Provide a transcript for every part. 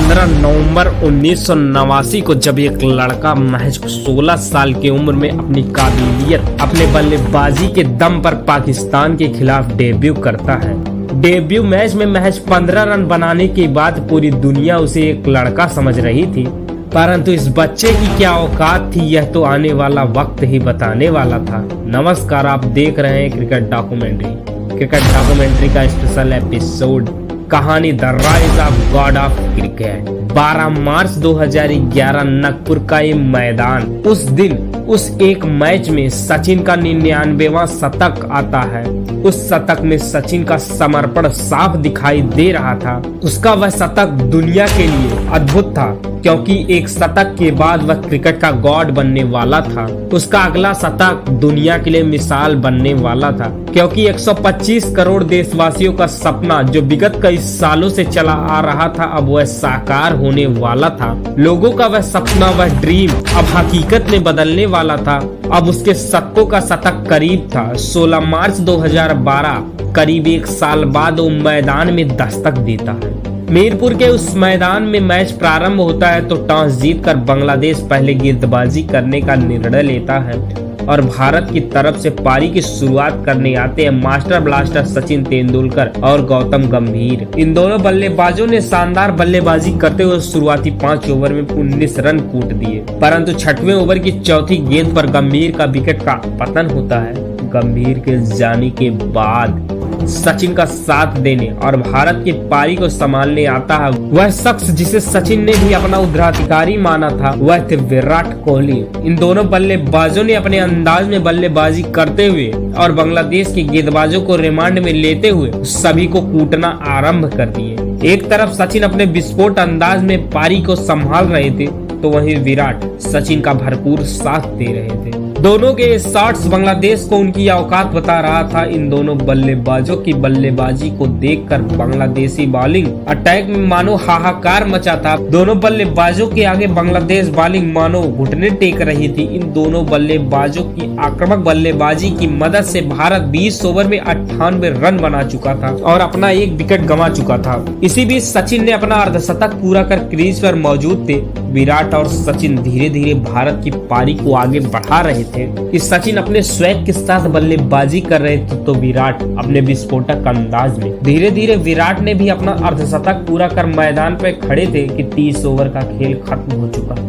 15 नवंबर 1989 को जब एक लड़का महज 16 साल की उम्र में अपनी काबिलियत अपने बल्लेबाजी के दम पर पाकिस्तान के खिलाफ डेब्यू करता है। डेब्यू मैच में महज 15 रन बनाने के बाद पूरी दुनिया उसे एक लड़का समझ रही थी, परंतु इस बच्चे की क्या औकात थी यह तो आने वाला वक्त ही बताने वाला था। नमस्कार, आप देख रहे हैं क्रिकेट डॉक्यूमेंट्री का स्पेशल एपिसोड कहानी the rise of God of cricket. 12 मार्च 2011 नागपुर का ये मैदान, उस दिन उस एक मैच में सचिन का 99वां शतक आता है। उस शतक में सचिन का समर्पण साफ दिखाई दे रहा था। उसका वह शतक दुनिया के लिए अद्भुत था, क्योंकि एक शतक के बाद वह क्रिकेट का गॉड बनने वाला था। उसका अगला शतक दुनिया के लिए मिसाल बनने वाला था, क्योंकि 125 करोड़ देशवासियों का सपना जो विगत कई सालों से चला आ रहा था, अब वह साकार होने वाला था। लोगों का वह सपना, वह ड्रीम अब हकीकत में बदलने वाला था। अब उसके शतकों का शतक करीब था। 16 मार्च 2012 करीब एक साल बाद वो मैदान में दस्तक देता है। मीरपुर के उस मैदान में मैच प्रारंभ होता है तो टॉस जीतकर बांग्लादेश पहले गेंदबाजी करने का निर्णय लेता है और भारत की तरफ से पारी की शुरुआत करने आते हैं मास्टर ब्लास्टर सचिन तेंदुलकर और गौतम गंभीर। इन दोनों बल्लेबाजों ने शानदार बल्लेबाजी करते हुए शुरुआती 5 ओवर में 19 रन कूट दिए, परंतु 6वें ओवर की चौथी गेंद पर गंभीर का विकेट का पतन होता है। गंभीर के जाने के बाद सचिन का साथ देने और भारत की पारी को संभालने आता है वह शख्स जिसे सचिन ने भी अपना उत्तराधिकारी माना था, वह थे विराट कोहली। इन दोनों बल्लेबाजों ने अपने अंदाज में बल्लेबाजी करते हुए और बांग्लादेश के गेंदबाजों को रिमांड में लेते हुए सभी को कूटना आरंभ कर दिए। एक तरफ सचिन अपने विस्फोट अंदाज में पारी को संभाल रहे थे, तो वहीं विराट सचिन का भरपूर साथ दे रहे थे। दोनों के शॉट्स बांग्लादेश को उनकी औकात बता रहा था। इन दोनों बल्लेबाजों की बल्लेबाजी को देखकर बांग्लादेशी बॉलिंग अटैक में मानो हाहाकार मचा था। दोनों बल्लेबाजों के आगे बांग्लादेश बॉलिंग मानो घुटने टेक रही थी। इन दोनों बल्लेबाजों की आक्रामक बल्लेबाजी की मदद से भारत 20 ओवर में 98 रन बना चुका था और अपना एक विकेट गंवा चुका था। इसी बीच सचिन ने अपना अर्धशतक पूरा कर क्रीज पर मौजूद थे। विराट और सचिन धीरे धीरे भारत की पारी को आगे बढ़ा रहे थे कि सचिन अपने स्वैग के साथ बल्लेबाजी कर रहे थे, तो विराट अपने विस्फोटक अंदाज में। धीरे धीरे विराट ने भी अपना अर्धशतक पूरा कर मैदान पर खड़े थे कि 30 ओवर का खेल खत्म हो चुका था।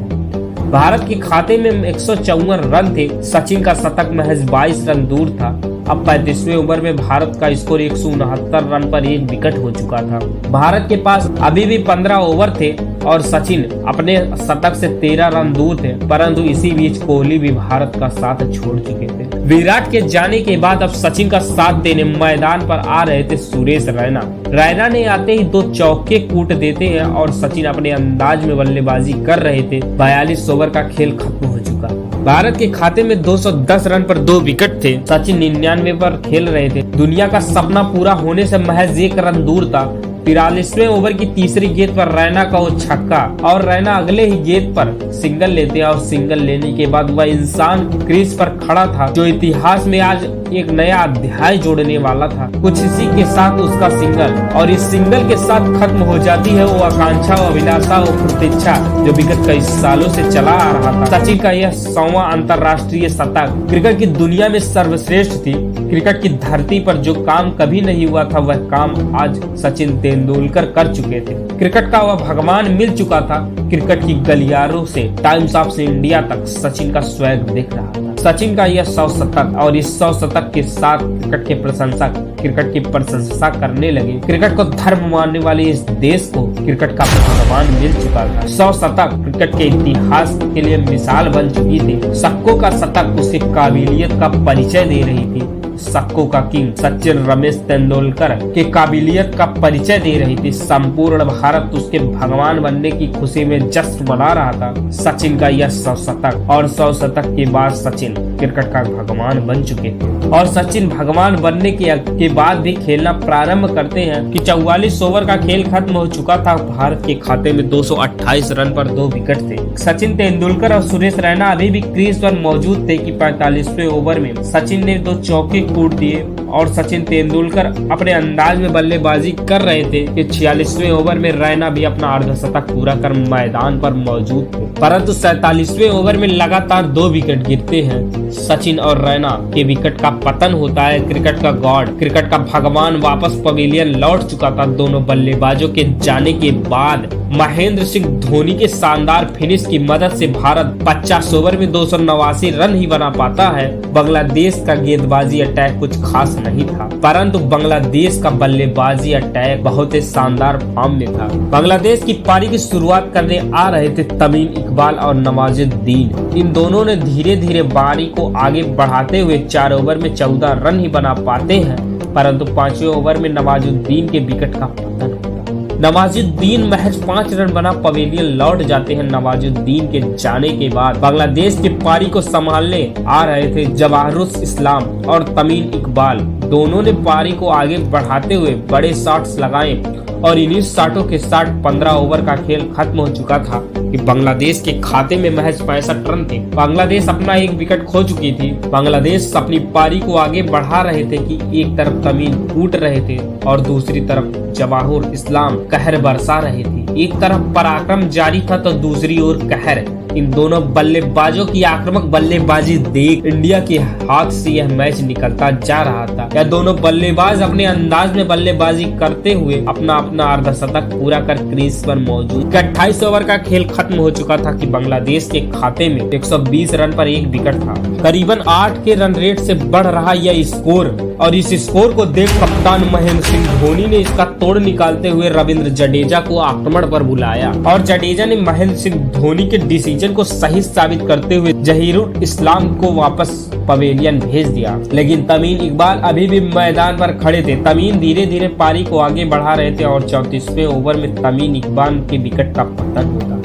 भारत के खाते में 154 रन थे। सचिन का शतक महज 22 रन दूर था। अब 35वें ओवर में भारत का स्कोर 169 रन पर एक विकेट हो चुका था। भारत के पास अभी भी 15 ओवर थे और सचिन अपने शतक से 13 रन दूर थे, परंतु इसी बीच कोहली भी भारत का साथ छोड़ चुके थे। विराट के जाने के बाद अब सचिन का साथ देने मैदान पर आ रहे थे सुरेश रैना। रैना ने आते ही 2 चौके कूट देते हैं और सचिन अपने अंदाज में बल्लेबाजी कर रहे थे। 42 ओवर का खेल खत्म हो चुका। भारत के खाते में 210 रन पर 2 विकेट थे। सचिन 99 पर खेल रहे थे। दुनिया का सपना पूरा होने से महज 1 रन दूर था। 43वें ओवर की तीसरी गेंद पर रैना का वो छक्का और रैना अगले ही गेंद पर सिंगल लेते हैं और सिंगल लेने के बाद वह इंसान क्रीज पर खड़ा था जो इतिहास में आज एक नया अध्याय जोड़ने वाला था। कुछ इसी के साथ उसका सिंगल और इस सिंगल के साथ खत्म हो जाती है वो आकांक्षा, वो अभिलाषा, वो प्रतीक्षा जो विगत कई सालों से चला आ रहा था। सचिन का यह 100वां अंतर्राष्ट्रीय शतक क्रिकेट की दुनिया में सर्वश्रेष्ठ थी। क्रिकेट की धरती पर जो काम कभी नहीं हुआ था वह काम आज सचिन तेंदुलकर कर चुके थे। क्रिकेट का वह भगवान मिल चुका था। क्रिकेट की गलियारों से टाइम्स ऑफ इंडिया तक सचिन का स्वैग दिख रहा था। सचिन का यह 100 शतक और इस 100 शतक के साथ क्रिकेट के प्रशंसक क्रिकेट की प्रशंसा करने लगे। क्रिकेट को धर्म मानने वाले इस देश को क्रिकेट का भगवान मिल चुका था। 100 शतक क्रिकेट के इतिहास के लिए मिसाल बन चुकी थी। शतकों का शतक उसे काबिलियत का परिचय दे रही थी। शतकों का किंग सचिन रमेश तेंदुलकर के काबिलियत का परिचय दे रही थी। संपूर्ण भारत उसके भगवान बनने की खुशी में जश्न मना रहा था। सचिन का यह 100 शतक और 100 शतक के बाद सचिन क्रिकेट का भगवान बन चुके थे और सचिन भगवान बनने के बाद भी खेलना प्रारंभ करते हैं कि 44 ओवर का खेल खत्म हो चुका था। भारत के खाते में 228 रन पर 2 विकेट थे। सचिन तेंदुलकर और सुरेश रैना अभी भी क्रीज पर मौजूद थे कि 45वें ओवर में सचिन ने 2 चौके कूट दिए और सचिन तेंदुलकर अपने अंदाज में बल्लेबाजी कर रहे थे कि 46वें ओवर में रैना भी अपना अर्धशतक पूरा कर मैदान पर मौजूद थे। परंतु 47वें ओवर में लगातार 2 विकेट गिरते हैं। सचिन और रैना के विकेट का पतन होता है। क्रिकेट का गॉड, क्रिकेट का भगवान वापस पवेलियन लौट चुका था। दोनों बल्लेबाजों के जाने के बाद महेंद्र सिंह धोनी के शानदार फिनिश की मदद से भारत 50 ओवर में 289 रन ही बना पाता है। बांग्लादेश का गेंदबाजी अटैक कुछ खास नहीं था, परंतु बांग्लादेश का बल्लेबाजी अटैक बहुत ही शानदार फॉर्म में था। बांग्लादेश की पारी की शुरुआत करने आ रहे थे तमीम इकबाल और नवाजुद्दीन। इन दोनों ने धीरे धीरे पारी को आगे बढ़ाते हुए 4 ओवर में 14 रन ही बना पाते हैं, परंतु 5वें ओवर में नवाजुद्दीन के विकेट का पतन होता है। नवाजुद्दीन महज 5 रन बना पवेलियन लौट जाते हैं। नवाजुद्दीन के जाने के बाद बांग्लादेश की पारी को संभालने आ रहे थे जवाहरुल इस्लाम और तमीम इकबाल। दोनों ने पारी को आगे बढ़ाते हुए बड़े शॉट्स लगाए और इन्हीं शॉटों के साथ 15 ओवर का खेल खत्म हो चुका था कि बांग्लादेश के खाते में महज 65 रन थे। बांग्लादेश अपना 1 विकेट खो चुकी थी। बांग्लादेश अपनी पारी को आगे बढ़ा रहे थे कि एक तरफ तमीम कूट रहे थे और दूसरी तरफ जवाहरुल इस्लाम कहर बरसा रहे थे। एक तरफ पराक्रम जारी था तो दूसरी ओर कहर। इन दोनों बल्लेबाजों की आक्रामक बल्लेबाजी देख इंडिया के हाथ से यह मैच निकलता जा रहा था। यह दोनों बल्लेबाज अपने अंदाज में बल्लेबाजी करते हुए अपना अर्धशतक पूरा कर क्रीज पर मौजूद। 28 ओवर का खेल खत्म हो चुका था कि बांग्लादेश के खाते में 120 रन पर 1 विकेट था। करीबन 8 के रन रेट से बढ़ रहा यह स्कोर और इस स्कोर को देख कप्तान महेंद्र सिंह धोनी ने इसका तोड़ निकालते हुए रविंद्र जडेजा को आक्रमण पर बुलाया और जडेजा ने महेंद्र सिंह धोनी के डिसीजन को सही साबित करते हुए जहीरुल इस्लाम को वापस पवेलियन भेज दिया। लेकिन तमीम इकबाल अभी भी मैदान पर खड़े थे। तमीम धीरे धीरे पारी को आगे बढ़ा रहे थे और 34वें ओवर में तमीम इकबाल के विकेट का पतन होता है।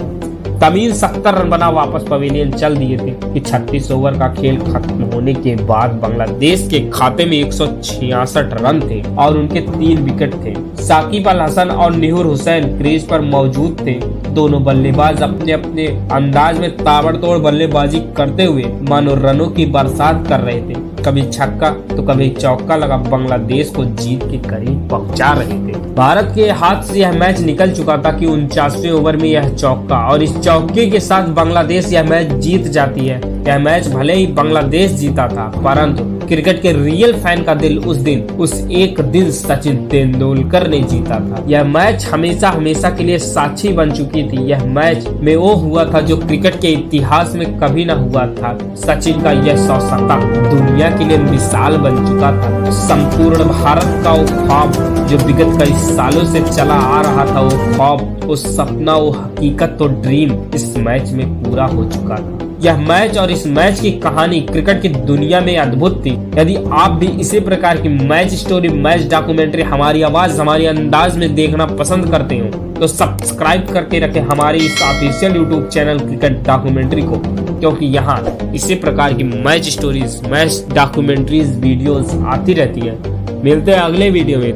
तमीम 70 रन बना वापस पवेलियन चल दिए थे कि 36 ओवर का खेल खत्म होने के बाद बांग्लादेश के खाते में 166 रन थे और उनके 3 विकेट थे। साकिब अल हसन और निहुर हुसैन क्रीज पर मौजूद थे। दोनों बल्लेबाज अपने अपने अंदाज में ताबड़तोड़ बल्लेबाजी करते हुए मानो रनों की बरसात कर रहे थे। कभी छक्का तो कभी चौका लगा बांग्लादेश को जीत के करीब पहुंचा रहे थे। भारत के हाथ से यह मैच निकल चुका था कि 49वें ओवर में यह चौका और इस चौके के साथ बांग्लादेश यह मैच जीत जाती है। यह मैच भले ही बांग्लादेश जीता था, परंतु क्रिकेट के रियल फैन का दिल उस एक दिन सचिन तेंदुलकर ने जीता था। यह मैच हमेशा हमेशा के लिए साक्षी बन चुकी थी। यह मैच में वो हुआ था जो क्रिकेट के इतिहास में कभी न हुआ था। सचिन का यह 100 शतक दुनिया के लिए मिसाल बन चुका था। संपूर्ण भारत का वो ख्वाब जो विगत कई सालों से चला आ रहा था, वो ख्वाब, वो सपना, वो हकीकत, तो ड्रीम इस मैच में पूरा हो चुका था। यह मैच और इस मैच की कहानी क्रिकेट की दुनिया में अद्भुत थी। यदि आप भी इसी प्रकार की मैच स्टोरी, मैच डॉक्यूमेंट्री हमारी आवाज, हमारी अंदाज में देखना पसंद करते हो तो सब्सक्राइब करके रखें हमारे इस official YouTube channel cricket documentary को, क्योंकि यहाँ इसी प्रकार की match stories, match documentaries videos आती रहती है। मिलते हैं अगले वीडियो में।